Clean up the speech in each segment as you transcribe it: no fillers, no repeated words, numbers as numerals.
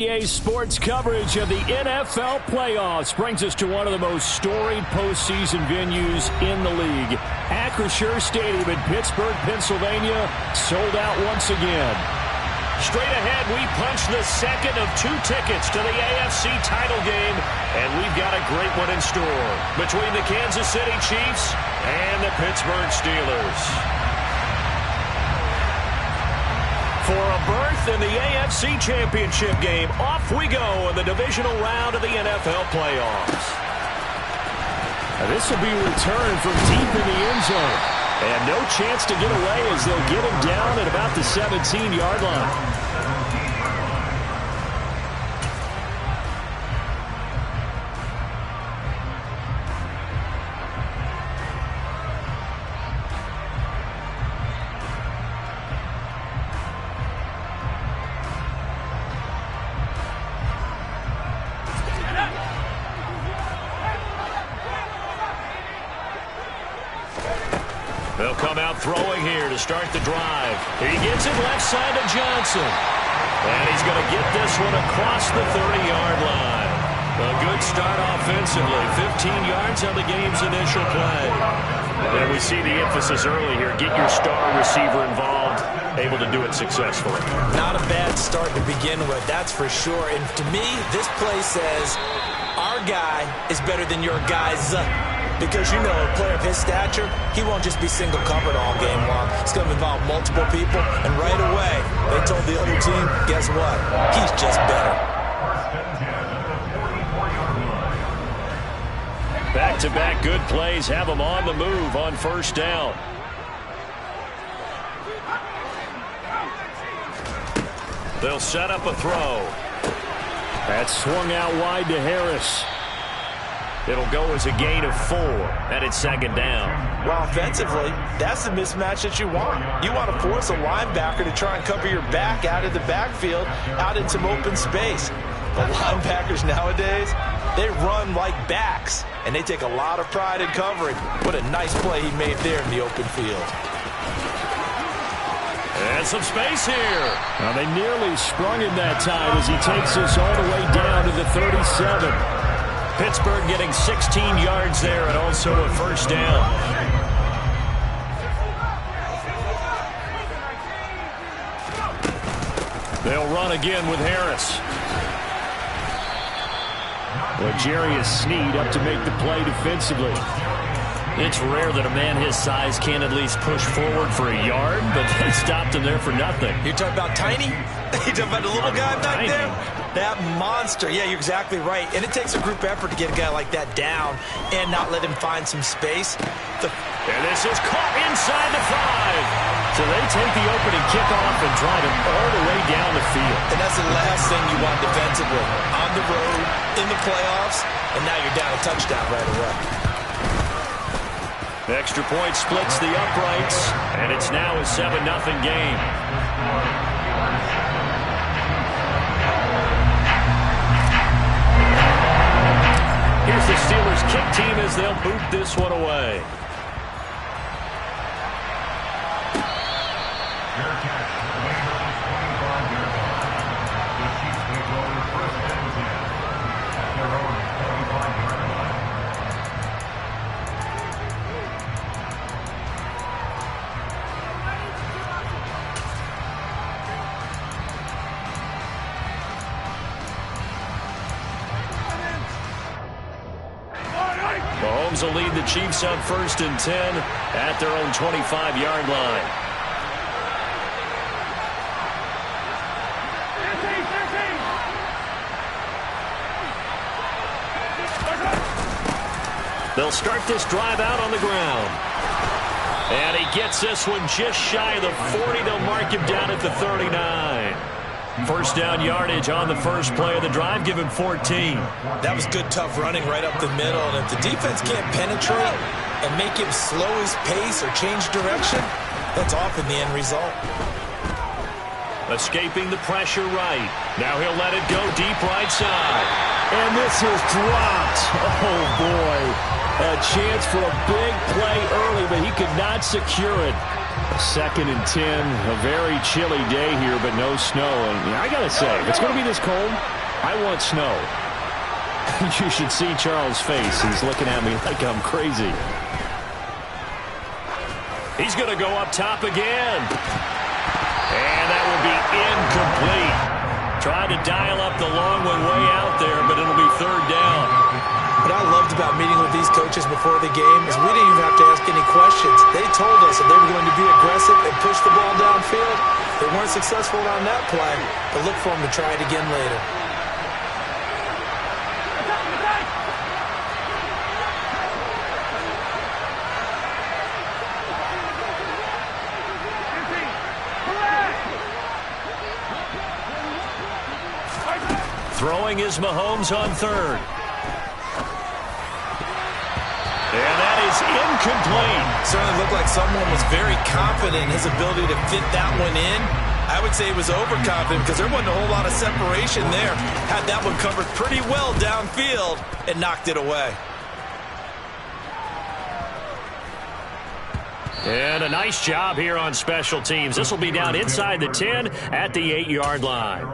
EA Sports coverage of the NFL playoffs brings us to one of the most storied postseason venues in the league. Acrisure Stadium in Pittsburgh, Pennsylvania, sold out once again. Straight ahead, we punch the second of two tickets to the AFC title game, and we've got a great one in store between the Kansas City Chiefs and the Pittsburgh Steelers. For a berth in the AFC Championship game, off we go in the divisional round of the NFL playoffs. This will be returned from deep in the end zone. And no chance to get away as they'll get him down at about the 17-yard line. They'll come out throwing here to start the drive. He gets it left side to Johnson. And he's going to get this one across the 30-yard line. A good start offensively. 15 yards on the game's initial play. And we see the emphasis early here. Get your star receiver involved. Able to do it successfully. Not a bad start to begin with, that's for sure. And to me, this play says our guy is better than your guy's. Because, you know, a player of his stature, he won't just be single covered all game long. It's going to involve multiple people. And right away, they told the other team, guess what? He's just better. Back-to-back good plays have him on the move on first down. They'll set up a throw. That's swung out wide to Harris. It'll go as a gain of 4, and it's second down. Well, offensively, that's the mismatch that you want. You want to force a linebacker to try and cover your back out of the backfield, out in some open space. But linebackers nowadays, they run like backs, and they take a lot of pride in covering. What a nice play he made there in the open field. And some space here. Now, they nearly sprung him that time as he takes this all the way down to the 37. Pittsburgh getting 16 yards there and also a first down. They'll run again with Harris. Well, Jarius Sneed up to make the play defensively. It's rare that a man his size can at least push forward for a yard, but they stopped him there for nothing. You're talking about Tiny? You're talking about the little guy back there? That monster. Yeah, you're exactly right. And it takes a group effort to get a guy like that down and not let him find some space. And this is caught inside the 5. So they take the opening kickoff and drive him all the way down the field. And that's the last thing you want defensively. On the road, in the playoffs, and now you're down a touchdown right away. The extra point splits the uprights, and it's now a 7-0 game. Here's the Steelers kick team as they'll boot this one away. Mahomes will lead the Chiefs on 1st and 10 at their own 25-yard line. They'll start this drive out on the ground. And he gets this one just shy of the 40. They'll mark him down at the 39. First down yardage on the first play of the drive, give him 14. That was good, tough running right up the middle. And if the defense can't penetrate and make him slow his pace or change direction, that's often the end result. Escaping the pressure right. Now he'll let it go deep right side. And this is dropped. Oh, boy. A chance for a big play early, but he could not secure it. 2nd and 10, a very chilly day here, but no snow. And I got to say, if it's going to be this cold, I want snow. You should see Charles' face. He's looking at me like I'm crazy. He's going to go up top again. And that will be incomplete. Tried to dial up the long one way out there, but it'll be 3rd down. What I loved about meeting with these coaches before the game is we didn't even have to ask any questions. They told us that they were going to be aggressive and push the ball downfield. They weren't successful on that play, but look for them to try it again later. Throwing is Mahomes on 3rd. And that is incomplete. Certainly looked like someone was very confident in his ability to fit that one in. I would say he was overconfident because there wasn't a whole lot of separation there. Had that one covered pretty well downfield and knocked it away. And a nice job here on special teams. This will be down inside the 10 at the 8-yard line.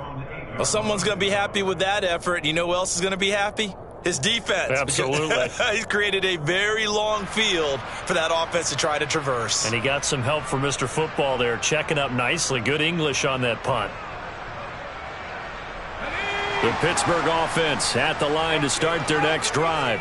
Well, someone's going to be happy with that effort. You know who else is going to be happy? His defense. Absolutely. He's created a very long field for that offense to try to traverse. And he got some help from Mr. Football there, checking up nicely. Good English on that punt. The Pittsburgh offense at the line to start their next drive.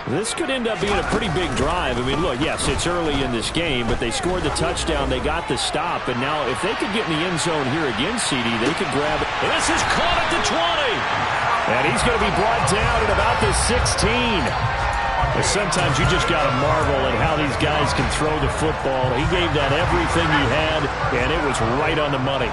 This could end up being a pretty big drive. I mean, look, yes, it's early in this game, but they scored the touchdown. They got the stop. And now if they could get in the end zone here again, CD, they could grab it. This is caught at the 20. And he's going to be brought down at about the 16. But sometimes you just got to marvel at how these guys can throw the football. He gave that everything he had, and it was right on the money.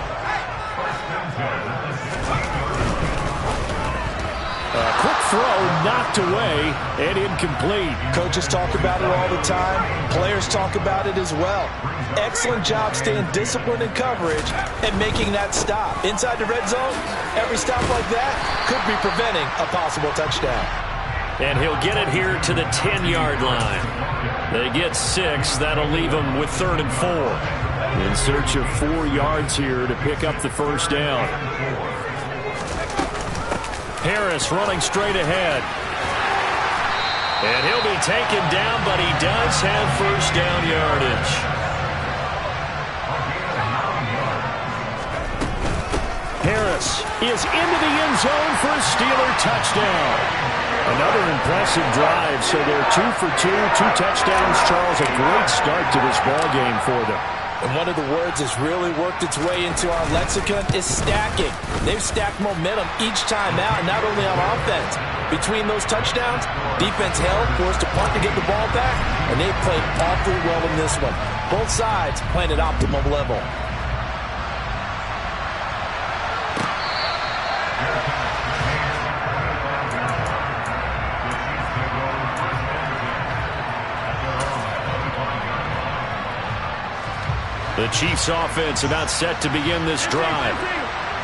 A quick throw knocked away and incomplete. Coaches talk about it all the time. Players talk about it as well. Excellent job staying disciplined in coverage and making that stop. Inside the red zone, every stop like that could be preventing a possible touchdown. And he'll get it here to the 10-yard line. They get 6. That'll leave them with 3rd and 4. In search of 4 yards here to pick up the first down. Harris running straight ahead. And he'll be taken down, but he does have first down yardage. Harris is into the end zone for a Steeler touchdown. Another impressive drive, so they're 2 for 2, 2 touchdowns. Charles, a great start to this ball game for them. And one of the words that's really worked its way into our lexicon is stacking. They've stacked momentum each time out, and not only on offense. Between those touchdowns, defense held, forced to punt to get the ball back, and they played awfully well in this one. Both sides playing at optimum level. The Chiefs offense about set to begin this drive.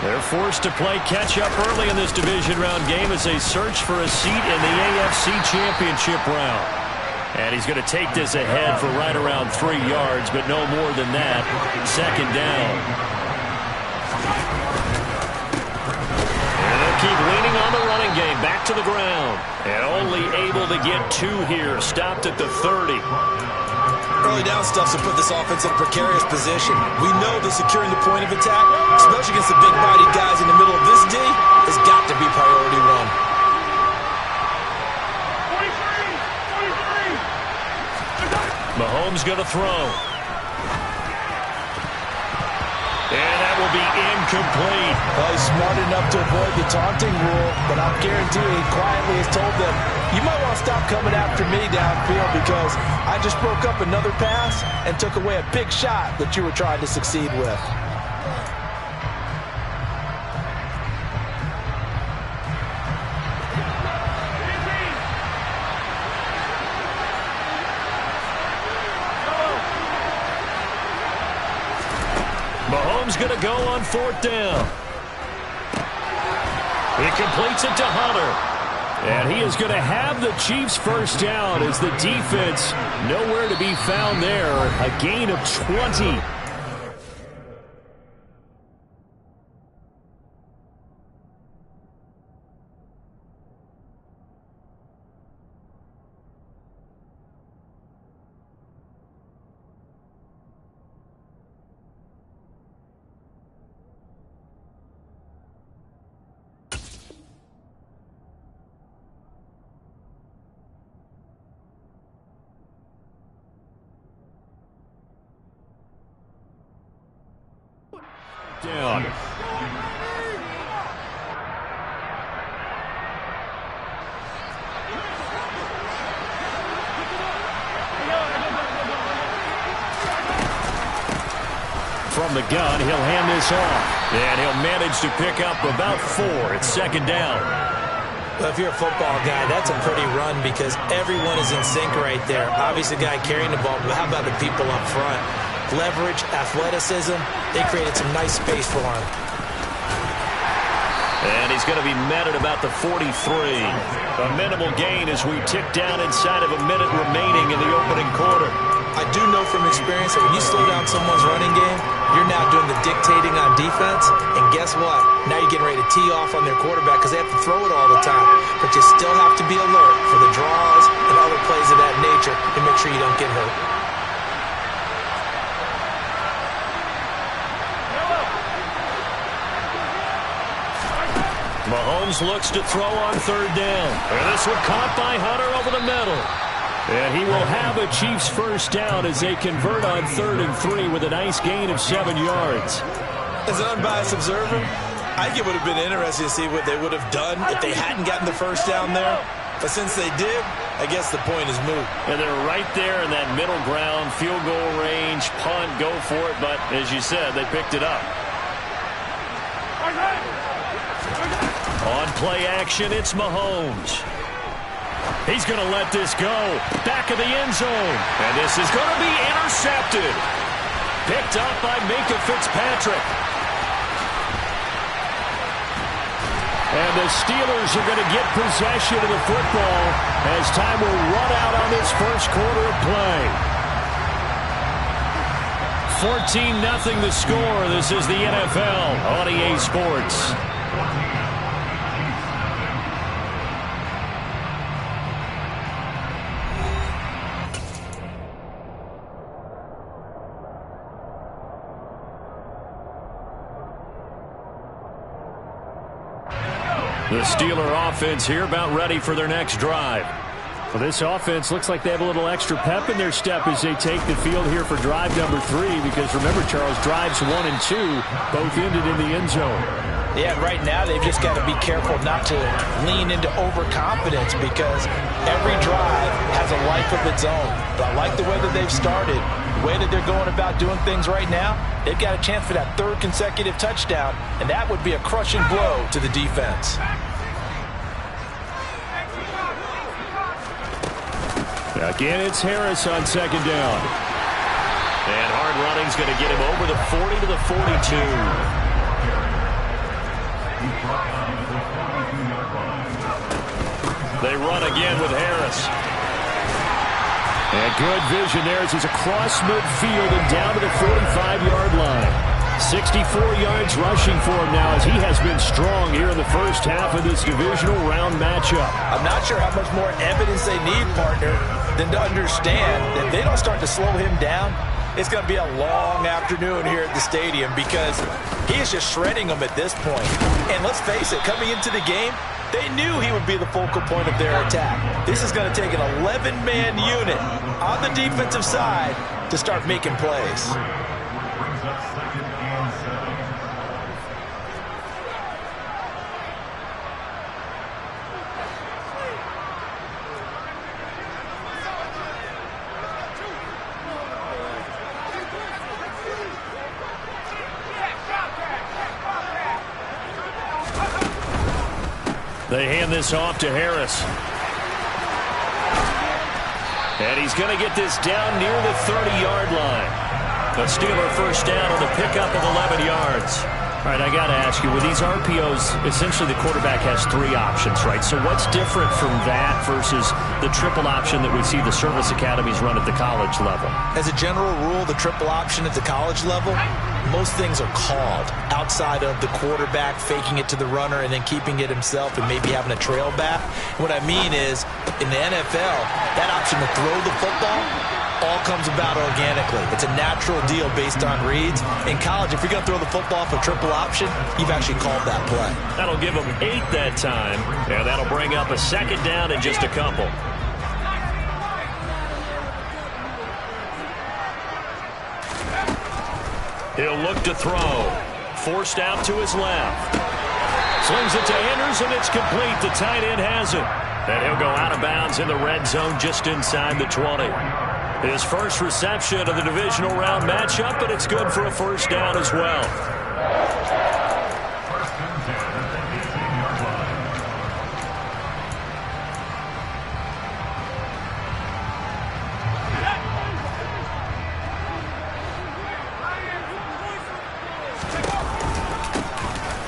They're forced to play catch-up early in this division round game as they search for a seat in the AFC Championship round. And he's going to take this ahead for right around 3 yards, but no more than that. 2nd down. And they'll keep leaning on the running game. Back to the ground. And only able to get 2 here. Stopped at the 30. Early down stuff to put this offense in a precarious position. We know that securing the point of attack, especially against the big body guys in the middle of this D, has got to be priority 1. Mahomes going to throw. And that will be incomplete. Well, he's smart enough to avoid the taunting rule, but I'm guaranteeing he quietly has told them, you might want to stop coming after me downfield because I just broke up another pass and took away a big shot that you were trying to succeed with. Mahomes going to go on 4th down. He completes it to Hunter. And he is going to have the Chiefs first down as the defense nowhere to be found there. A gain of 20. Down. From the gun, he'll hand this off. And he'll manage to pick up about 4. It's second down. Well, if you're a football guy, that's a pretty run because everyone is in sync right there. Obviously, the guy carrying the ball, but how about the people up front? Leverage, athleticism, they created some nice space for him. And he's going to be met at about the 43. A minimal gain as we tick down inside of a minute remaining in the opening quarter. I do know from experience that when you slow down someone's running game, you're now doing the dictating on defense. And guess what? Now you're getting ready to tee off on their quarterback because they have to throw it all the time. But you still have to be alert for the draws and other plays of that nature to make sure you don't get hurt. Mahomes looks to throw on third down. And this one caught by Hunter over the middle. And he will have a Chiefs first down as they convert on 3rd and 3 with a nice gain of 7 yards. As an unbiased observer, I think it would have been interesting to see what they would have done if they hadn't gotten the first down there. But since they did, I guess the point is moot. And they're right there in that middle ground, field goal range, punt, go for it. But as you said, they picked it up. On play action, it's Mahomes. He's going to let this go. Back of the end zone. And this is going to be intercepted. Picked up by Minka Fitzpatrick. And the Steelers are going to get possession of the football as time will run out on this first quarter of play. 14-0 the score. This is the NFL on EA Sports. The Steeler offense here about ready for their next drive. Well, this offense looks like they have a little extra pep in their step as they take the field here for drive number 3 because remember, Charles, drives 1 and 2 both ended in the end zone. Yeah, right now they've just got to be careful not to lean into overconfidence because every drive has a life of its own. But I like the way that they've started, the way that they're going about doing things right now. They've got a chance for that 3rd consecutive touchdown, and that would be a crushing blow to the defense. Again, it's Harris on second down. And hard running's going to get him over the 40 to the 42. They run again with Harris. And good vision there as he's across midfield and down to the 45-yard line. 64 yards rushing for him now as he has been strong here in the first half of this divisional round matchup. I'm not sure how much more evidence they need, partner, than to understand that if they don't start to slow him down, it's going to be a long afternoon here at the stadium because he is just shredding them at this point. And let's face it, coming into the game, they knew he would be the focal point of their attack. This is going to take an 11-man unit on the defensive side to start making plays. They hand this off to Harris. And he's going to get this down near the 30-yard line. The Steeler first down on the pickup of 11 yards. All right, I got to ask you, with these RPOs, essentially the quarterback has 3 options, right? So what's different from that versus the triple option that we see the service academies run at the college level? As a general rule, the triple option at the college level, most things are called outside of the quarterback faking it to the runner and then keeping it himself and maybe having a trail back. What I mean is, in the NFL, that option to throw the football all comes about organically. It's a natural deal based on reads. In college, if you're going to throw the football for triple option, you've actually called that play. That'll give them 8 that time, and that'll bring up a second down in just a couple. He'll look to throw. Forced out to his left. Slings it to Anderson. It's complete. The tight end has it. And he'll go out of bounds in the red zone just inside the 20. His first reception of the divisional round matchup, but it's good for a first down as well.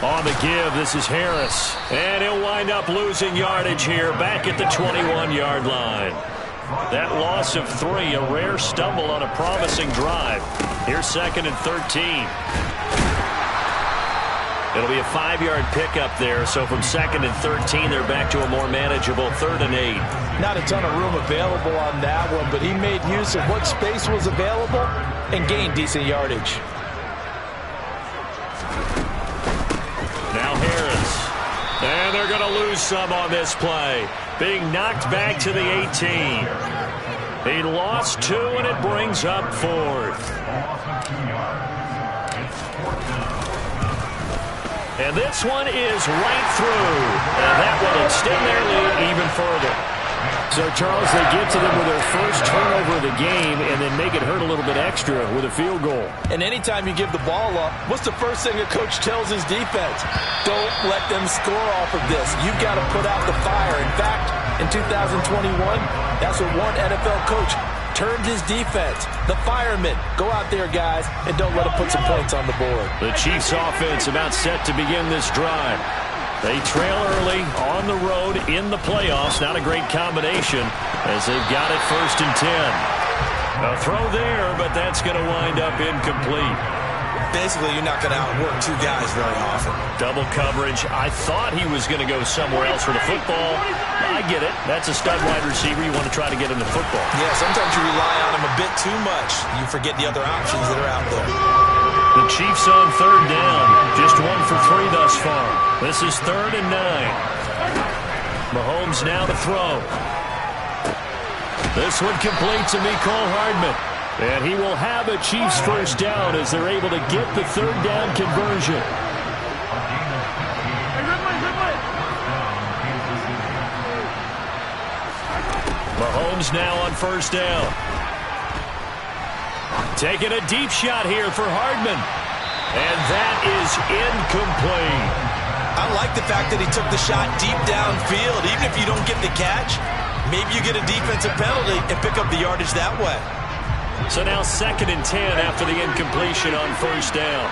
On the give, this is Harris. And he'll wind up losing yardage here back at the 21-yard line. That loss of 3, a rare stumble on a promising drive. Here's 2nd and 13. It'll be a 5-yard pickup there, so from 2nd and 13, they're back to a more manageable 3rd and 8. Not a ton of room available on that one, but he made use of what space was available and gained decent yardage. Now Harris. And they're going to lose some on this play. Being knocked back to the 18. He lost 2, and it brings up 4th. And this one is right through. And that will extend their lead even further. So, Charles, they get to them with their first turnover of the game and then make it hurt a little bit extra with a field goal. And anytime you give the ball up, what's the first thing a coach tells his defense? Don't let them score off of this. You've got to put out the fire. In fact, in 2021, that's what one NFL coach turned his defense. The firemen. Go out there, guys, and don't let them put some points on the board. The Chiefs offense about set to begin this drive. They trail early on the road in the playoffs. Not a great combination as they've got it 1st and 10. A throw there, but that's going to wind up incomplete. Basically, you're not going to outwork 2 guys very often. Double coverage. I thought he was going to go somewhere else for the football. I get it. That's a stud wide receiver. You want to try to get him the football. Yeah, sometimes you rely on him a bit too much. You forget the other options that are out there. The Chiefs on 3rd down. Just 1 for 3 thus far. This is 3rd and 9. Mahomes now to throw. This one complete to Mecole Hardman. And he will have a Chiefs first down as they're able to get the 3rd down conversion. Mahomes now on 1st down. Taking a deep shot here for Hardman. And that is incomplete. I like the fact that he took the shot deep downfield. Even if you don't get the catch, maybe you get a defensive penalty and pick up the yardage that way. So now 2nd and 10 after the incompletion on 1st down.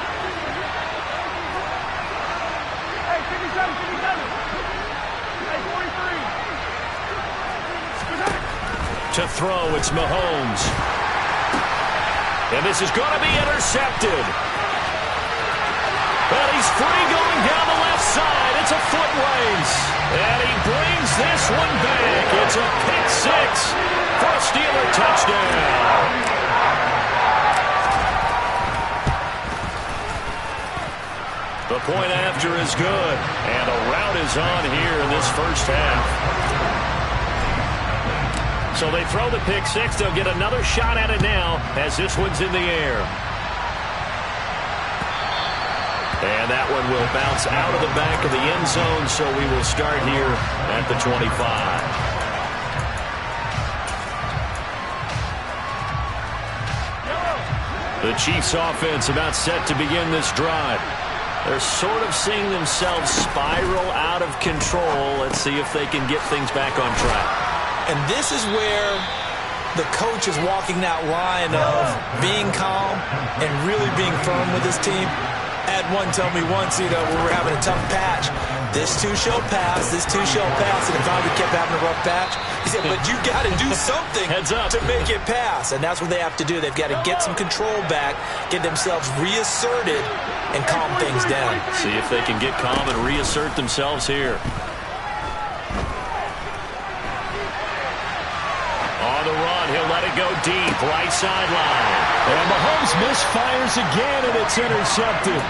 To throw, it's Mahomes. And this is going to be intercepted. But he's free going down the left side. It's a foot race. And he brings this one back. It's a pick 6 for a Steeler touchdown. The point after is good. And a rout is on here in this first half. So they throw the pick 6. They'll get another shot at it now as this one's in the air. And that one will bounce out of the back of the end zone, so we will start here at the 25. The Chiefs offense about set to begin this drive. They're sort of seeing themselves spiral out of control. Let's see if they can get things back on track. And this is where the coach is walking that line of being calm and really being firm with his team. Had one tell me once, when we're having a tough patch, this too shall pass, and if Bobby kept having a rough patch, he said, but you got to do something to make it pass, and that's what they have to do. They've got to get some control back, get themselves reasserted, and calm things down. See if they can get calm and reassert themselves here. On the run, he'll let it go deep, right sideline. And Mahomes misfires again, and it's intercepted.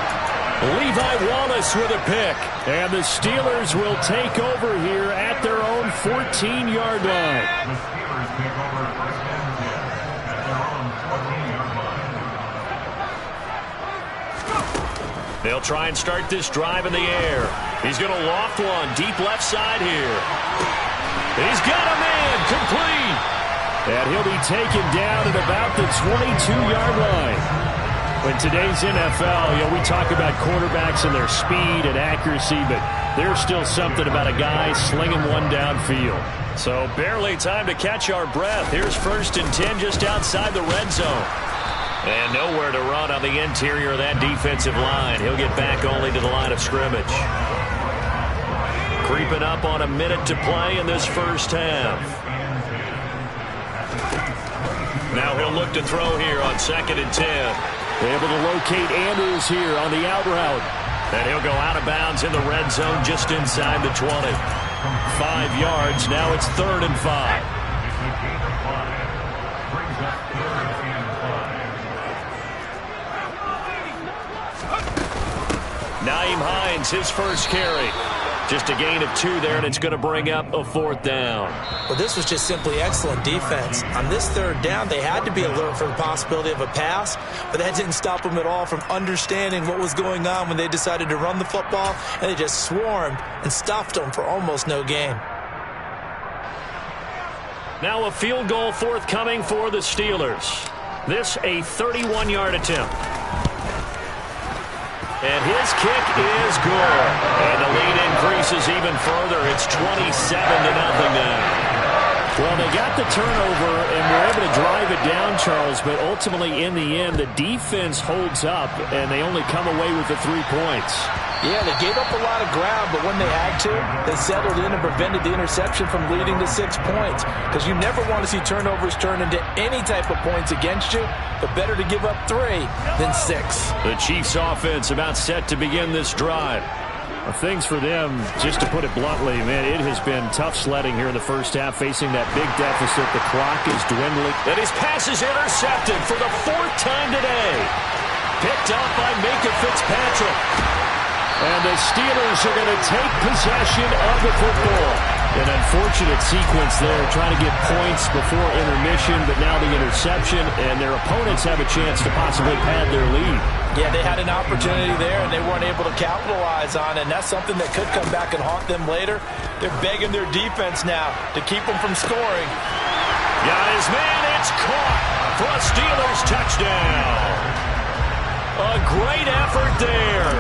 Levi Wallace with a pick. And the Steelers will take over here at their own 14-yard line. They'll try and start this drive in the air. He's going to loft one deep left side here. He's got a man complete. And he'll be taken down at about the 22-yard line. In today's NFL, we talk about quarterbacks and their speed and accuracy, but there's still something about a guy slinging one downfield. So barely time to catch our breath. Here's 1st and 10 just outside the red zone. And nowhere to run on the interior of that defensive line. He'll get back only to the line of scrimmage. Creeping up on a minute to play in this first half. Now he'll look to throw here on 2nd and 10. Able to locate Andrews here on the out route. And he'll go out of bounds in the red zone just inside the 20. 5 yards. Now it's 3rd and 5. Nyheim Hines, his first carry. Just a gain of 2 there, and it's going to bring up a 4th down. Well, this was just simply excellent defense. On this 3rd down, they had to be alert for the possibility of a pass, but that didn't stop them at all from understanding what was going on when they decided to run the football, and they just swarmed and stuffed them for almost no gain. Now a field goal forthcoming for the Steelers. This a 31-yard attempt. And his kick is good. And the lead increases even further. It's 27-0 now. Well, they got the turnover and were able to drive it down, Charles, but ultimately in the end, the defense holds up, and they only come away with the 3 points. Yeah, they gave up a lot of ground, but when they had to, they settled in and prevented the interception from leading to 6 points. Because you never want to see turnovers turn into any type of points against you, but better to give up 3 than 6. The Chiefs offense about set to begin this drive. Well, things for them, just to put it bluntly, man, it has been tough sledding here in the first half, facing that big deficit. The clock is dwindling. And his pass is intercepted for the 4th time today. Picked up by Minka Fitzpatrick. And the Steelers are going to take possession of the football. An unfortunate sequence there, trying to get points before intermission, but now the interception, and their opponents have a chance to possibly pad their lead. Yeah, they had an opportunity there, and they weren't able to capitalize on it, and that's something that could come back and haunt them later. They're begging their defense now to keep them from scoring. Got his man, it's caught for a Steelers touchdown. A great effort there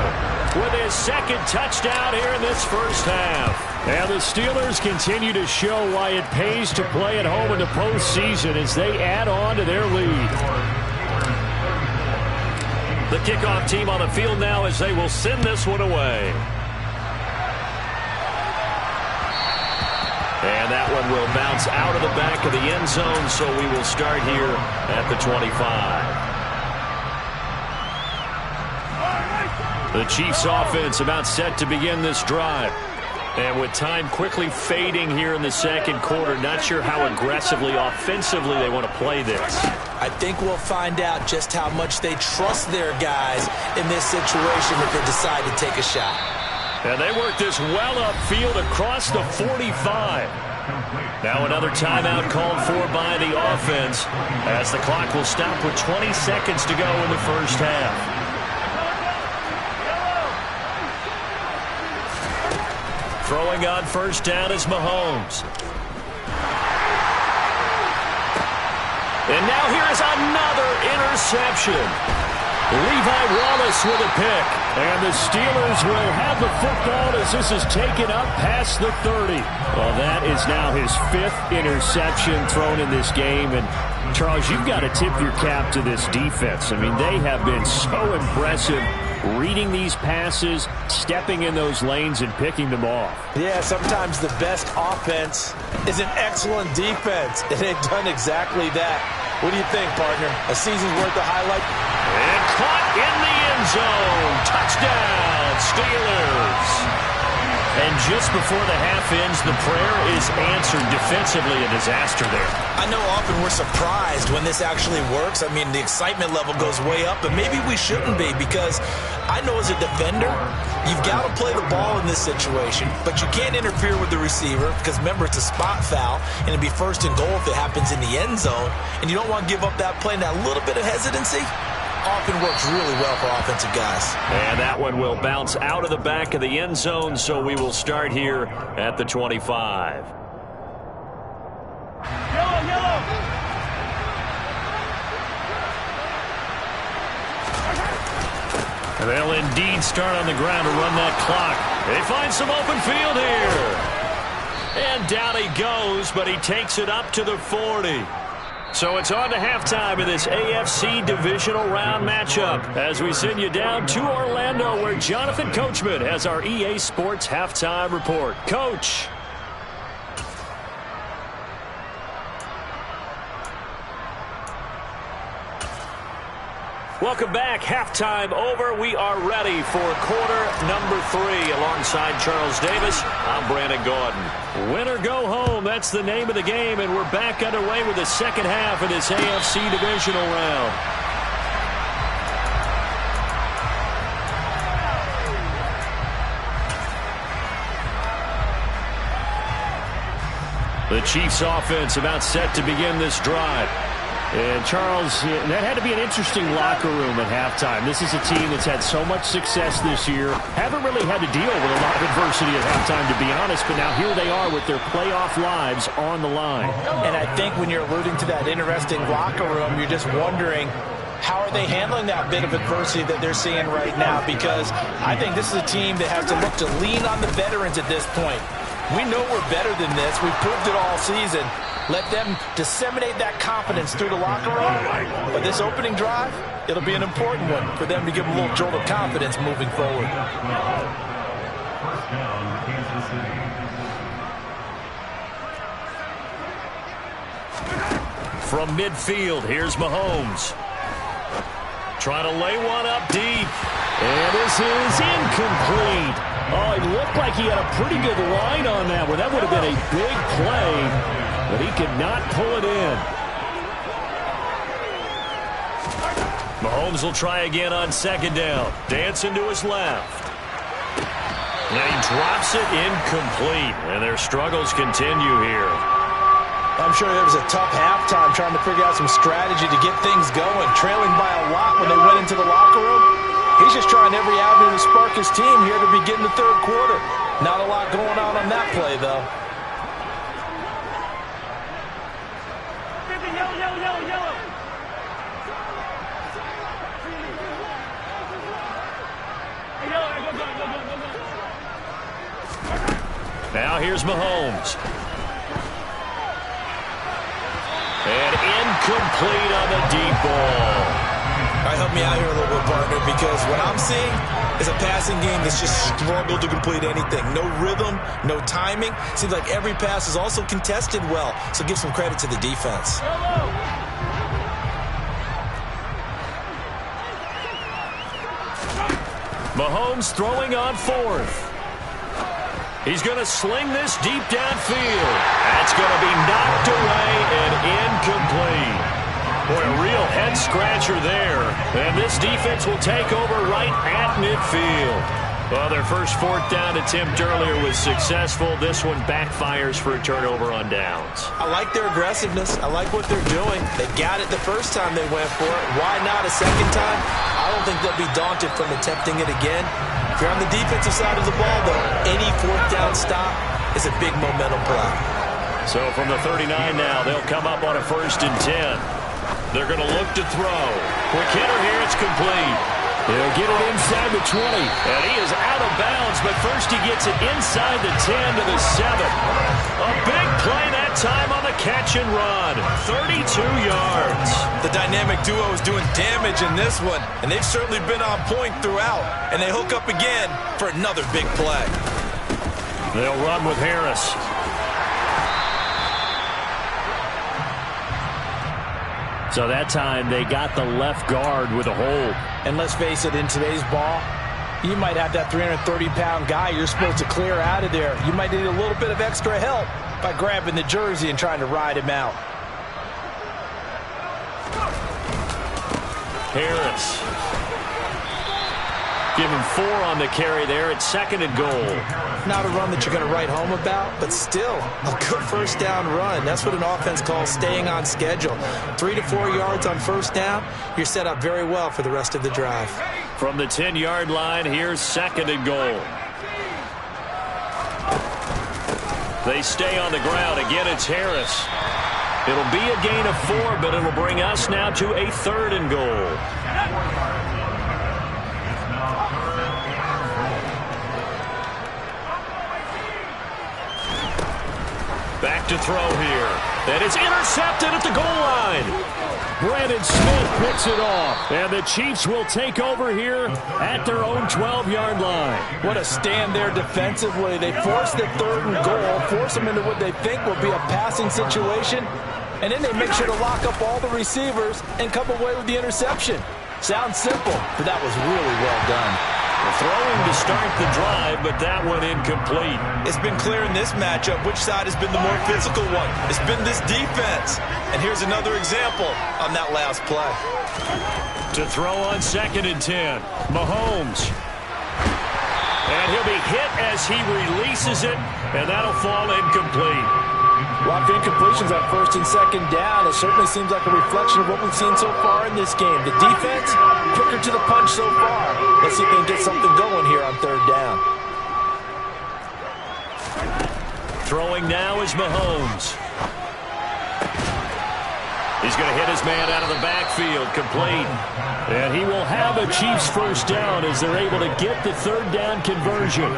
with his 2nd touchdown here in this first half. And the Steelers continue to show why it pays to play at home in the postseason as they add on to their lead. The kickoff team on the field now as they will send this one away. And that one will bounce out of the back of the end zone, so we will start here at the 25. The Chiefs offense about set to begin this drive. And with time quickly fading here in the 2nd quarter, not sure how aggressively, offensively they want to play this. I think we'll find out just how much they trust their guys in this situation if they decide to take a shot. And they work this well upfield across the 45. Now another timeout called for by the offense as the clock will stop with 20 seconds to go in the first half. Throwing on 1st down is Mahomes. And now here is another interception. Levi Wallace with a pick. And the Steelers will have the football as this is taken up past the 30. Well, that is now his 5th interception thrown in this game. And, Charles, you've got to tip your cap to this defense. I mean, they have been so impressive reading these passes, stepping in those lanes, and picking them off. Yeah, sometimes the best offense is an excellent defense, and they've done exactly that. What do you think, partner? A season's worth of highlight? And caught in the end zone. Touchdown, Steelers. And just before the half ends, the prayer is answered defensively. A disaster there. I know often we're surprised when this actually works. I mean, the excitement level goes way up, but maybe we shouldn't be, because I know as a defender, you've got to play the ball in this situation, but you can't interfere with the receiver because, remember, it's a spot foul, and it'd be first and goal if it happens in the end zone, and you don't want to give up that play and that little bit of hesitancy. Often works really well for offensive guys. And that one will bounce out of the back of the end zone, so we will start here at the 25. Yellow. And they'll indeed start on the ground to run that clock. They find some open field here. And down he goes, but he takes it up to the 40. So it's on to halftime in this AFC divisional round matchup as we send you down to Orlando, where Jonathan Coachman has our EA Sports halftime report. Coach. Welcome back. Halftime over. We are ready for quarter number 3. Alongside Charles Davis, I'm Brandon Gaudin. Win or go home, that's the name of the game, and we're back underway with the second half of this AFC divisional round. The Chiefs offense about set to begin this drive. And Charles, that had to be an interesting locker room at halftime. This is a team that's had so much success this year. Haven't really had to deal with a lot of adversity at halftime, to be honest. But now here they are with their playoff lives on the line. And I think when you're alluding to that interesting locker room, you're just wondering, how are they handling that bit of adversity that they're seeing right now? Because I think this is a team that has to look to lean on the veterans at this point. We know we're better than this. We've proved it all season. Let them disseminate that confidence through the locker room. But this opening drive, it'll be an important one for them to give them a little jolt of confidence moving forward. From midfield, here's Mahomes. Trying to lay one up deep. And this is incomplete. Oh, it looked like he had a pretty good line on that one. That would have been a big play. But he could not pull it in. Mahomes will try again on second down. Dancing to his left. And he drops it incomplete. And their struggles continue here. I'm sure there was a tough halftime trying to figure out some strategy to get things going. Trailing by a lot when they went into the locker room. He's just trying every avenue to spark his team here to begin the third quarter. Not a lot going on that play, though. Now here's Mahomes. And incomplete on the deep ball. All right, help me out here a little bit, partner, because what I'm seeing is a passing game that's just struggled to complete anything. No rhythm, no timing. Seems like every pass is also contested well, so give some credit to the defense. Mahomes throwing on fourth. He's going to sling this deep downfield. That's going to be knocked away and incomplete. Boy, a real head-scratcher there. And this defense will take over right at midfield. Well, their first fourth down attempt earlier was successful. This one backfires for a turnover on downs. I like their aggressiveness. I like what they're doing. They got it the first time they went for it. Why not a second time? I don't think they'll be daunted from attempting it again. If you're on the defensive side of the ball, though, any fourth down stop is a big momentum play. So from the 39 now, they'll come up on a 1st and 10. They're going to look to throw. Quick hitter here, it's complete. He'll get it inside the 20. And he is out of bounds, but first he gets it inside the 10 to the 7. A big play that time on the catch and run. 32 yards. The dynamic duo is doing damage in this one, and they've certainly been on point throughout. And they hook up again for another big play. They'll run with Harris. So that time they got the left guard with a hold. And let's face it, in today's ball, you might have that 330-pound guy you're supposed to clear out of there. You might need a little bit of extra help by grabbing the jersey and trying to ride him out. Harris. Give him 4 on the carry there. It's 2nd and goal. Not a run that you're going to write home about, but still a good first down run. That's what an offense calls staying on schedule. 3 to 4 yards on first down, you're set up very well for the rest of the drive. From the 10-yard line, here's 2nd and goal. They stay on the ground. Again, it's Harris. It'll be a gain of 4, but it'll bring us now to a 3rd and goal. Back to throw here. And it's intercepted at the goal line. Brandon Smith picks it off. And the Chiefs will take over here at their own 12-yard line. What a stand there defensively. They force the 3rd and goal, force them into what they think will be a passing situation, and then they make sure to lock up all the receivers and come away with the interception. Sounds simple, but that was really well done. Throwing to start the drive, but that one incomplete. It's been clear in this matchup which side has been the more physical one. It's been this defense. And here's another example on that last play. To throw on 2nd and 10. Mahomes. And he'll be hit as he releases it, and that'll fall incomplete. A lot of incompletions on 1st and 2nd down. It certainly seems like a reflection of what we've seen so far in this game. The defense, quicker to the punch so far. Let's see if they can get something going here on 3rd down. Throwing now is Mahomes. He's going to hit his man out of the backfield, complete. And he will have a Chiefs first down as they're able to get the 3rd down conversion.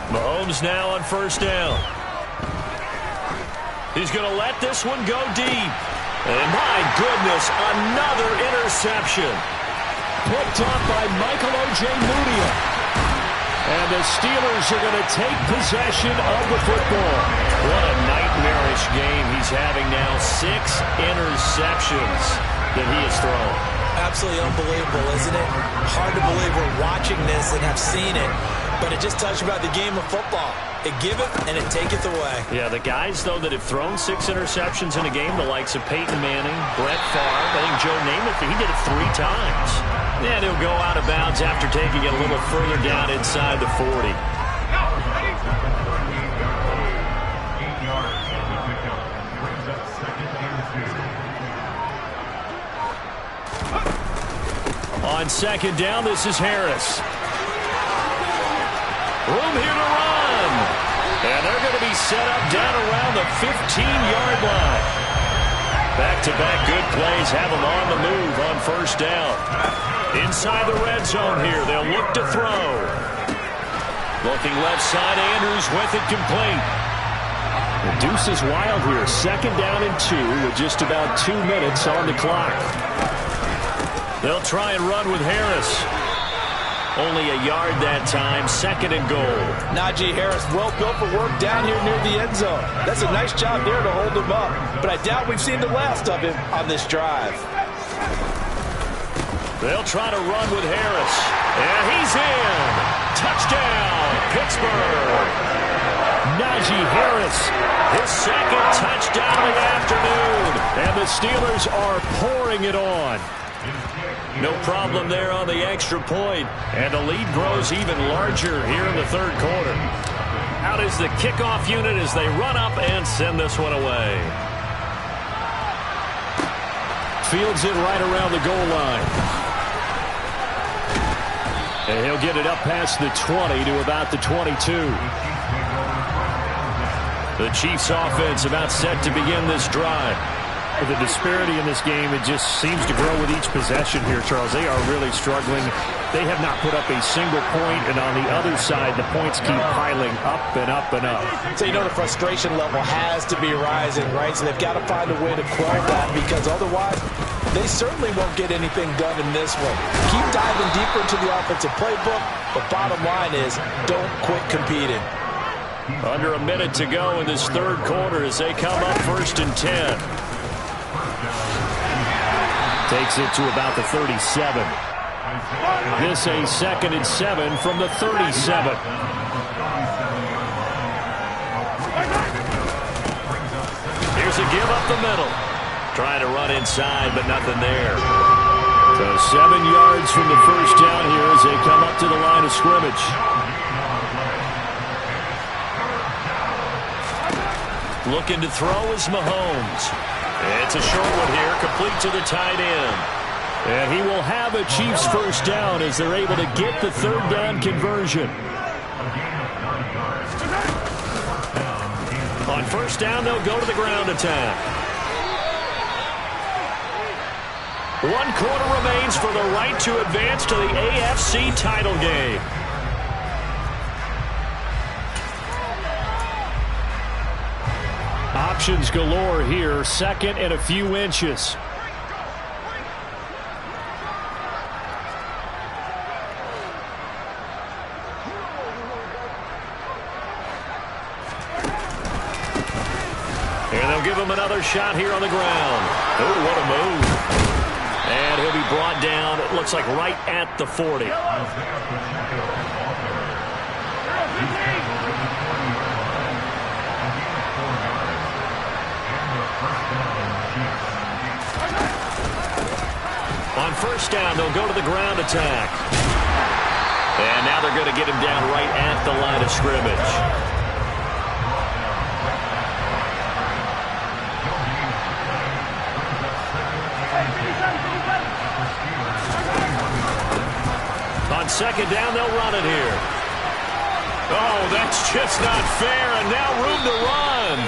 Mahomes now on 1st down. He's going to let this one go deep. And my goodness, another interception. Picked up by Michael Ojemudia. And the Steelers are going to take possession of the football. What a nightmarish game he's having now. 6 interceptions that he has thrown. Absolutely unbelievable, isn't it? Hard to believe we're watching this and have seen it. But it just tells you about the game of football. It giveth and it taketh away. Yeah, the guys, though, that have thrown 6 interceptions in a game, the likes of Peyton Manning, Brett Favre, I think Joe Namath, he did it 3 times. And he'll go out of bounds after taking it a little further down inside the 40. On 2nd down, this is Harris. Room here to run. And they're going to be set up down around the 15-yard line. Back-to-back good plays have them on the move on 1st down. Inside the red zone here, they'll look to throw. Looking left side, Andrews with it complete. The deuce is wild here. 2nd down and 2 with just about 2 minutes on the clock. They'll try and run with Harris. Only a yard that time, 2nd and goal. Najee Harris, well built for work down here near the end zone. That's a nice job there to hold him up. But I doubt we've seen the last of him on this drive. They'll try to run with Harris. And he's in. Touchdown, Pittsburgh. Najee Harris, his 2nd touchdown of the afternoon. And the Steelers are pouring it on. No problem there on the extra point. And the lead grows even larger here in the 3rd quarter. Out is the kickoff unit as they run up and send this one away. Fields it right around the goal line. And he'll get it up past the 20 to about the 22. The Chiefs offense about set to begin this drive. The disparity in this game, it just seems to grow with each possession here, Charles. They are really struggling. They have not put up a single point, and on the other side, the points keep piling up and up and up. So you know the frustration level has to be rising, right? So they've got to find a way to quell that, because otherwise they certainly won't get anything done in this one. Keep diving deeper into the offensive playbook, but bottom line is don't quit competing. Under a minute to go in this third quarter as they come up 1st and 10. Takes it to about the 37. This a 2nd and 7 from the 37. Here's a give up the middle. Trying to run inside, but nothing there. So 7 yards from the first down here as they come up to the line of scrimmage. Looking to throw is Mahomes. It's a short one here, complete to the tight end. And he will have a Chiefs first down as they're able to get the third down conversion. On first down, they'll go to the ground attack. 1 quarter remains for the right to advance to the AFC title game. Options galore here, 2nd and a few inches. And they'll give him another shot here on the ground. Oh, what a move. And he'll be brought down, it looks like right at the 40. On first down, they'll go to the ground attack. And now they're going to get him down right at the line of scrimmage. On 2nd down, they'll run it here. Oh, that's just not fair, and now room to run.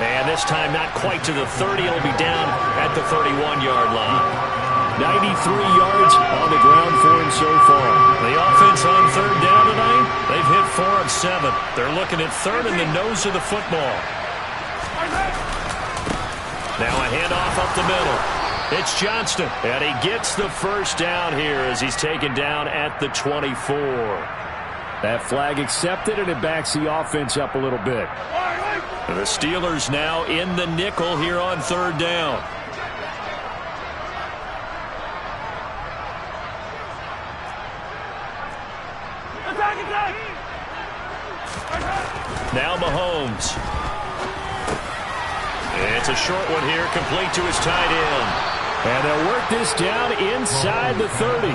And this time not quite to the 30. It'll be down at the 31-yard line. 93 yards on the ground for him so far. The offense on third down tonight, they've hit 4 of 7. They're looking at third in the nose of the football. Now a handoff up the middle. It's Johnston, and he gets the first down here as he's taken down at the 24. That flag accepted, and it backs the offense up a little bit. The Steelers now in the nickel here on third down. Now Mahomes. It's a short one here, complete to his tight end. And they'll work this down inside the 30.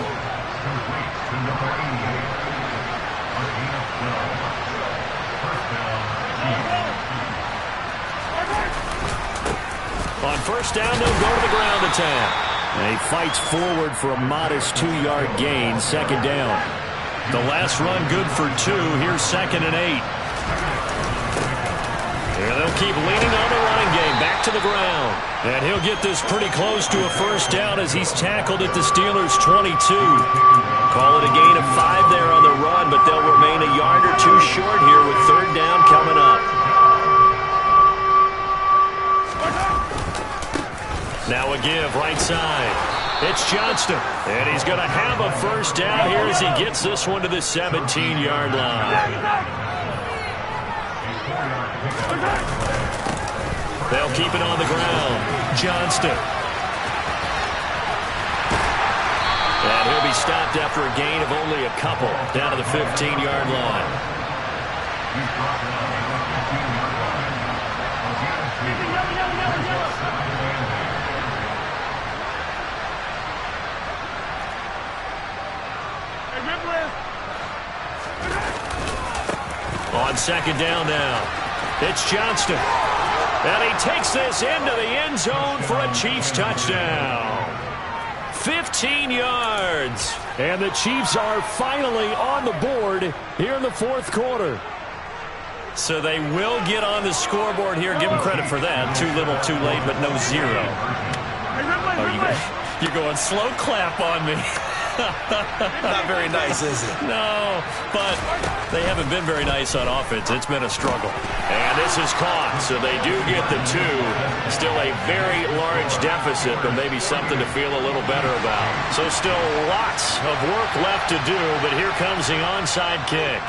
On first down, they'll go to the ground attack. And he fights forward for a modest 2-yard gain, 2nd down. The last run good for 2. Here's 2nd and 8. And they'll keep leaning on the running game. Back to the ground. And he'll get this pretty close to a first down as he's tackled at the Steelers' 22. Call it a gain of 5 there on the run, but they'll remain a yard or 2 short here with third down coming up. Now a give right side. It's Johnston, and he's going to have a first down here as he gets this one to the 17-yard line. They'll keep it on the ground. Johnston. And he'll be stopped after a gain of only a couple down to the 15-yard line. On second down now, it's Johnston. And he takes this into the end zone for a Chiefs touchdown. 15 yards. And the Chiefs are finally on the board here in the fourth quarter. So they will get on the scoreboard here. Give them credit for that. Too little, too late, but no zero. Oh, you're going slow clap on me. Not very nice, is it? No, but they haven't been very nice on offense. It's been a struggle. And this is caught, so they do get the 2. Still a very large deficit, but maybe something to feel a little better about. So still lots of work left to do, but here comes the onside kick.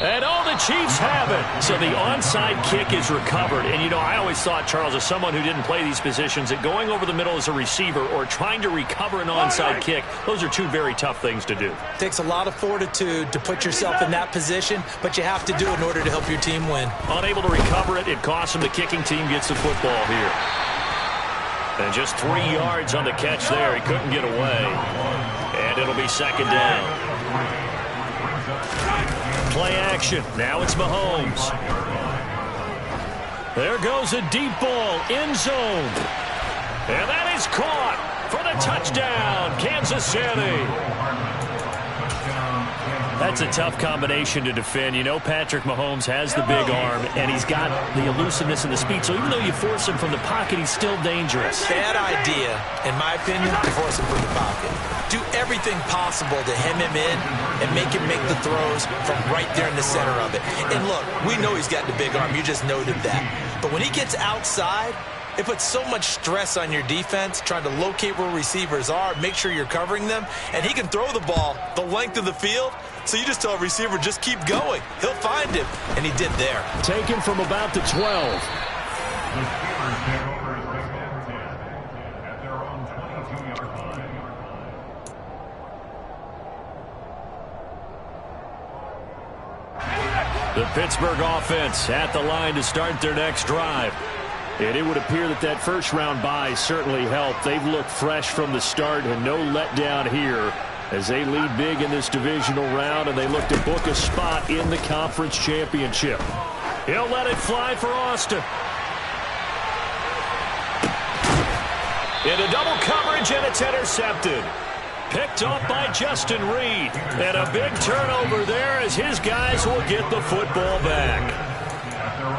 And all the Chiefs have it. So the onside kick is recovered. And, you know, I always thought, Charles, as someone who didn't play these positions, that going over the middle as a receiver or trying to recover an onside kick, those are 2 very tough things to do. It takes a lot of fortitude to put yourself in that position, but you have to do it in order to help your team win. Unable to recover it, it costs them. The kicking team gets the football here. And just 3 yards on the catch there. He couldn't get away. And it'll be second down. Play action. Now it's Mahomes. There goes a deep ball. End zone. And that is caught for the touchdown. Kansas City. That's a tough combination to defend. You know, Patrick Mahomes has the big arm, and he's got the elusiveness and the speed. So even though you force him from the pocket, he's still dangerous. Bad idea, in my opinion, to force him from the pocket. Do everything possible to hem him in and make him make the throws from right there in the center of it. And look, we know he's got the big arm. You just noted that. But when he gets outside, it puts so much stress on your defense trying to locate where receivers are, make sure you're covering them, and he can throw the ball the length of the field. So you just tell a receiver, just keep going. He'll find him, and he did there. Taken from about the 12. The Pittsburgh offense at the line to start their next drive. And it would appear that that first-round bye certainly helped. They've looked fresh from the start and no letdown here as they lead big in this divisional round, and they look to book a spot in the conference championship. He'll let it fly for Austin. Into double coverage, and it's intercepted. Picked off by Justin Reed. And a big turnover there as his guys will get the football back.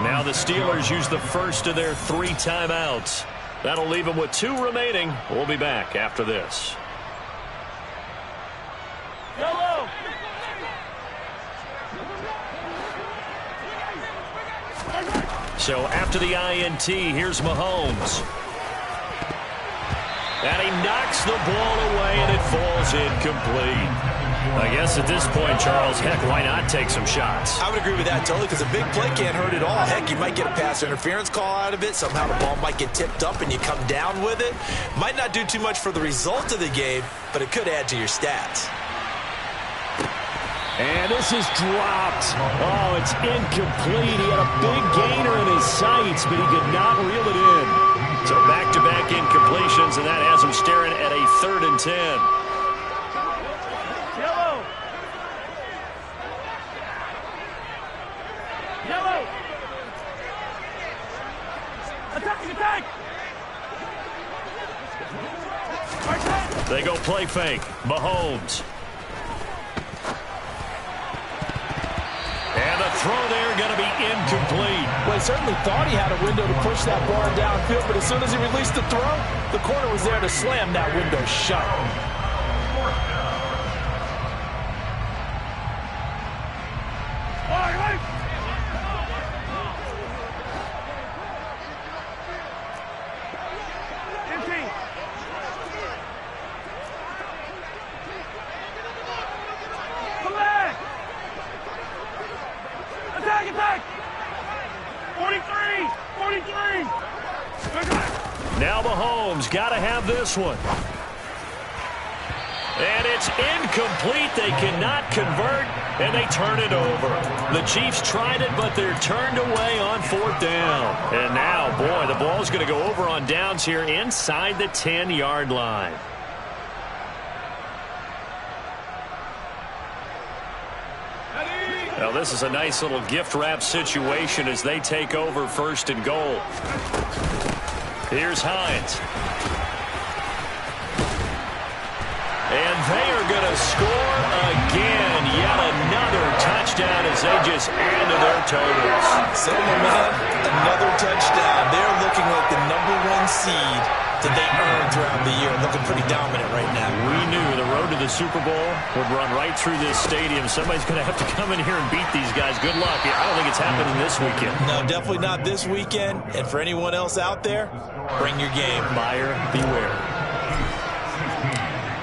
Now the Steelers use the first of their 3 timeouts. That'll leave them with 2 remaining. We'll be back after this. Yellow. So after the INT, here's Mahomes. And he knocks the ball away, and it falls incomplete. I guess at this point, Charles, heck, why not take some shots? I would agree with that totally, because a big play can't hurt at all. Heck, you might get a pass interference call out of it. Somehow the ball might get tipped up and you come down with it. Might not do too much for the result of the game, but it could add to your stats. And this is dropped. Oh, it's incomplete. He had a big gainer in his sights, but he could not reel it in. So back-to-back incompletions, and that has him staring at a 3rd and 10. Yellow. Yellow. Attack. They go play fake. Mahomes. And the throw there going to be incomplete. Well, he certainly thought he had a window to push that bar downfield, but as soon as he released the throw, the corner was there to slam that window shut. Attack! 43! Now Mahomes got to have this one. And it's incomplete. They cannot convert, and they turn it over. The Chiefs tried it, but they're turned away on 4th down. And now, boy, the ball's going to go over on downs here inside the 10-yard line. Now, this is a nice little gift wrap situation as they take over 1st and goal. Here's Hines. And they are going to score again. Yet another touchdown. touchdown as they just add to their totals. So, my man, another touchdown. They're looking like the #1 seed that they earned throughout the year. Looking pretty dominant right now. We knew the road to the Super Bowl would run right through this stadium. Somebody's going to have to come in here and beat these guys. Good luck. I don't think it's happening this weekend. No, definitely not this weekend. And for anyone else out there, bring your game. Buyer beware.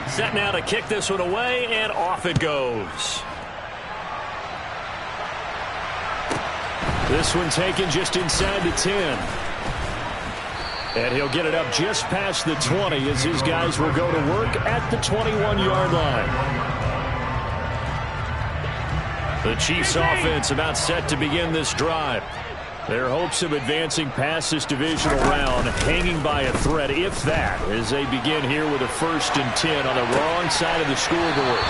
Set now to kick this one away, and off it goes. This one taken just inside the 10. And he'll get it up just past the 20 as his guys will go to work at the 21-yard line. The Chiefs offense about set to begin this drive. Their hopes of advancing past this divisional round hanging by a thread, if that, as they begin here with a 1st and 10 on the wrong side of the scoreboard.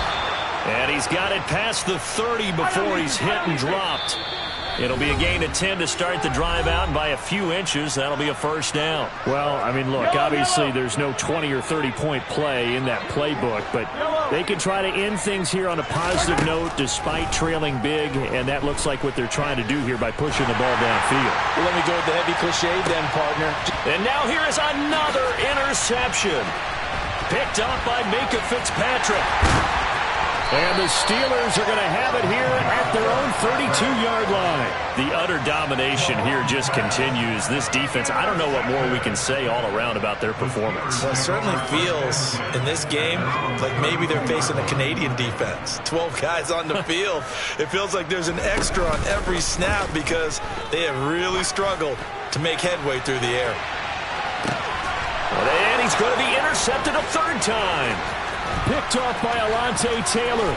And he's got it past the 30 before he's hit and dropped. It'll be a gain of 10 to start the drive out, and by a few inches, that'll be a 1st down. Well, I mean, look, obviously there's no 20 or 30-point play in that playbook, but they can try to end things here on a positive note despite trailing big, and that looks like what they're trying to do here by pushing the ball downfield. Well, let me go with the heavy cliche then, partner. And now here is another interception. Picked up by Minka Fitzpatrick. And the Steelers are going to have it here at their own 32-yard line. The utter domination here just continues. This defense, I don't know what more we can say all around about their performance. Well, it certainly feels in this game like maybe they're facing a Canadian defense. 12 guys on the field. It feels like there's an extra on every snap because they have really struggled to make headway through the air. And he's going to be intercepted a 3rd time. Picked off by Alontae Taylor.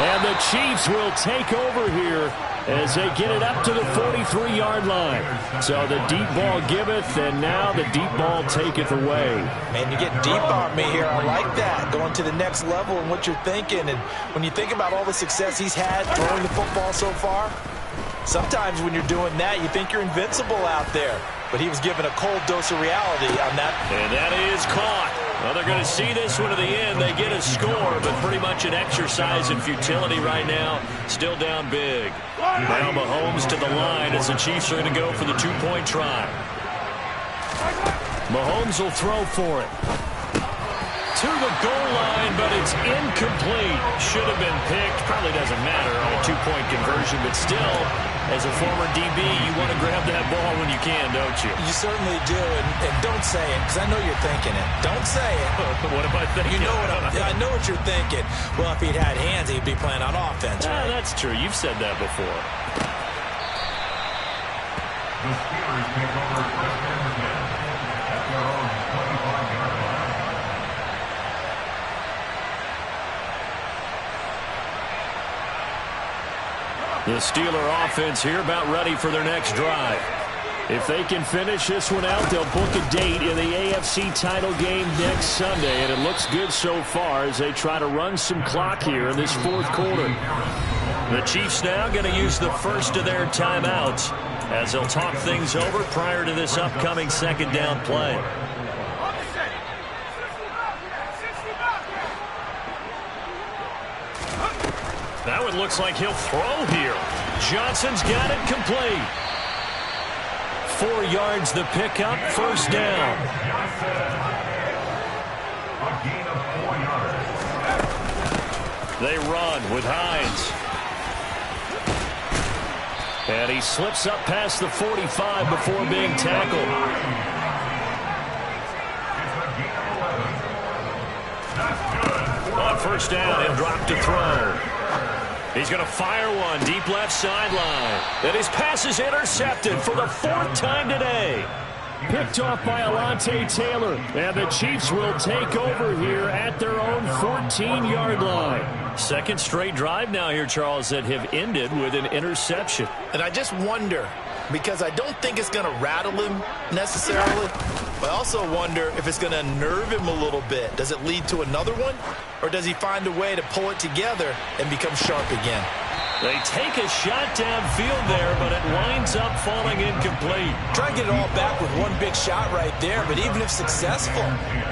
And the Chiefs will take over here as they get it up to the 43-yard line. So the deep ball giveth, and now the deep ball taketh away. Man, you get deep on me here. I like that. Going to the next level and what you're thinking. And when you think about all the success he's had throwing the football so far, sometimes when you're doing that, you think you're invincible out there. But he was given a cold dose of reality on that. And that is caught. Well, they're going to see this one to the end. They get a score, but pretty much an exercise in futility right now. Still down big. Now Mahomes to the line as the Chiefs are going to go for the 2-point try. Mahomes will throw for it. To the goal line, but it's incomplete. Should have been picked. Probably doesn't matter on a 2-point conversion, but still, as a former DB, you want to grab that ball when you can, don't you? You certainly do, and don't say it, because I know you're thinking it. Don't say it. What am I thinking? You know I know what you're thinking. Well, if he'd had hands, he'd be playing on offense, right? That's true. You've said that before. The Steelers take over 1st and 10 at their own 25-yard line. The Steeler offense here about ready for their next drive. If they can finish this one out, they'll book a date in the AFC title game next Sunday, and it looks good so far as they try to run some clock here in this 4th quarter. The Chiefs now going to use the first of their timeouts as they'll talk things over prior to this upcoming 2nd down play. That one looks like he'll throw here. Johnson's got it complete. 4 yards the pickup, 1st down. They run with Hines. And he slips up past the 45 before being tackled. On 1st down, he'll drop to throw. He's going to fire one deep left sideline. And his pass is intercepted for the 4th time today. Picked off by Alontae Taylor. And the Chiefs will take over here at their own 14-yard line. 2nd straight drive now here, Charles, that have ended with an interception. And I just wonder, because I don't think it's going to rattle him necessarily, but I also wonder if it's going to nerve him a little bit. Does it lead to another one? Or does he find a way to pull it together and become sharp again? They take a shot downfield there, but it winds up falling incomplete. Try to get it all back with one big shot right there, but even if successful,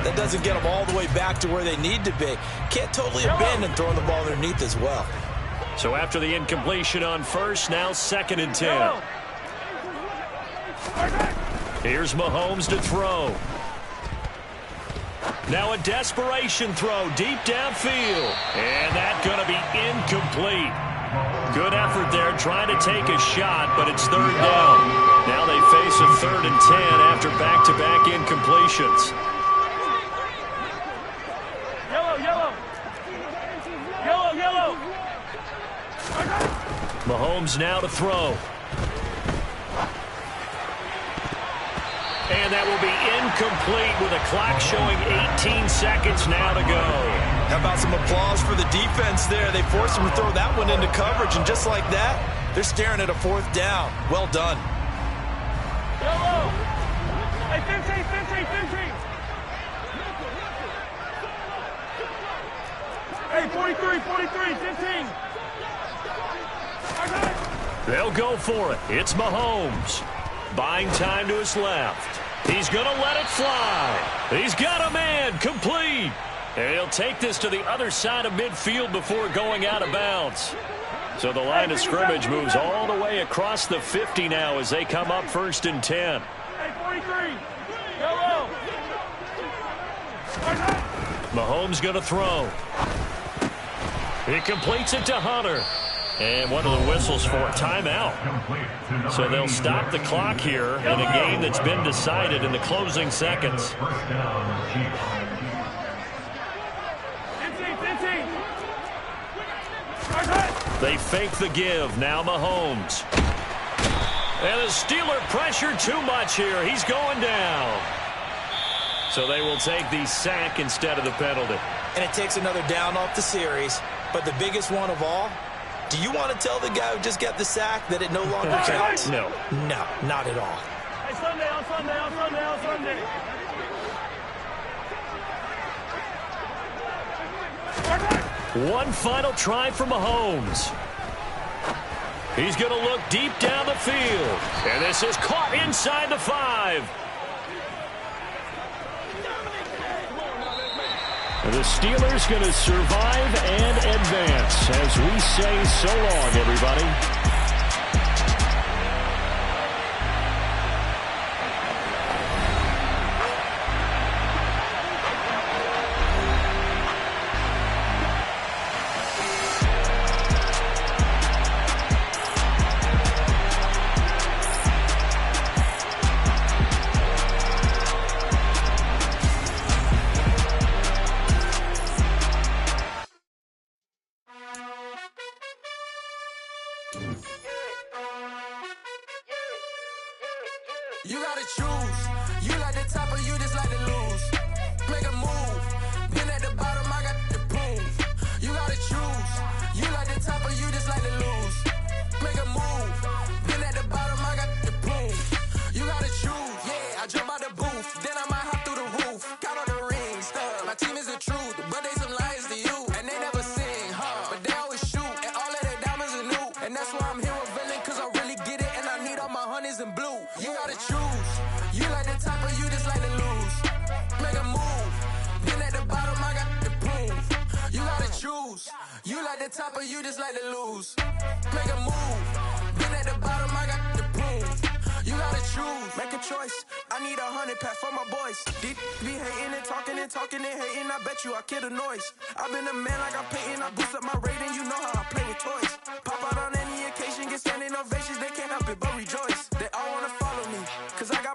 that doesn't get them all the way back to where they need to be. Can't totally abandon throwing the ball underneath as well. So after the incompletion on first, now 2nd and 10. Here's Mahomes to throw. Now a desperation throw deep downfield. And that's going to be incomplete. Good effort there trying to take a shot, but it's 3rd down. Now they face a 3rd and 10 after back-to-back incompletions. Yellow, yellow. Yellow, yellow. Mahomes now to throw. And that will be incomplete with a clock showing 18 seconds now to go. How about some applause for the defense there? They forced him to throw that one into coverage, and just like that, they're staring at a 4th down. Well done. Yellow. Hey, 15, 15, 15. Hey, 43, 43, 15. They'll go for it. It's Mahomes. Buying time to his left. He's going to let it fly. He's got a man. Complete. And he'll take this to the other side of midfield before going out of bounds. So the line of scrimmage moves all the way across the 50 now as they come up 1st and 10. Hey, 43. Yellow. Mahomes going to throw. He completes it to Hunter. And one of the whistles for a timeout. So they'll stop the clock here in a game that's been decided in the closing seconds. 15, 15. They fake the give. Now Mahomes. And the Steeler pressure too much here. He's going down. So they will take the sack instead of the penalty. And it takes another down off the series. But the biggest one of all, do you want to tell the guy who just got the sack that it no longer counts? No. No, not at all. Hey, Sunday, on Sunday, on Sunday, on Sunday. One final try for Mahomes. He's going to look deep down the field. And this is caught inside the 5. The Steelers going to survive and advance as we say so long, everybody. You gotta choose. You like the top or you just like to lose. Make a move. Been at the bottom, I got the proof. You gotta choose. You like the top or you just like to lose. Make a move. Been at the bottom, I got the proof. You gotta choose. Yeah, I jump out the booth. Then I might hop through the roof. Count on the rings. My team is the truth, but they some liars to you. And they never sing, but they always shoot. And all of their diamonds are new. And that's why I'm here revealing, cause I really get it. And I need all my honeys in blue. You gotta choose. You like the top or you just like to lose. Make a move. Been at the bottom, I got the proof. You gotta choose. You like the top or you just like to lose. Make a move. Been at the bottom, I got the proof. You gotta choose. Make a choice. I need 100 pack for my boys. Deep be hating and talking and talking and hating. I bet you I kill the noise. I've been a man like I'm painting. I boost up my rating. You know how I play with toys. Pop out on any occasion, get standing ovations. They can't help it but rejoice. They all wanna follow me, cause I got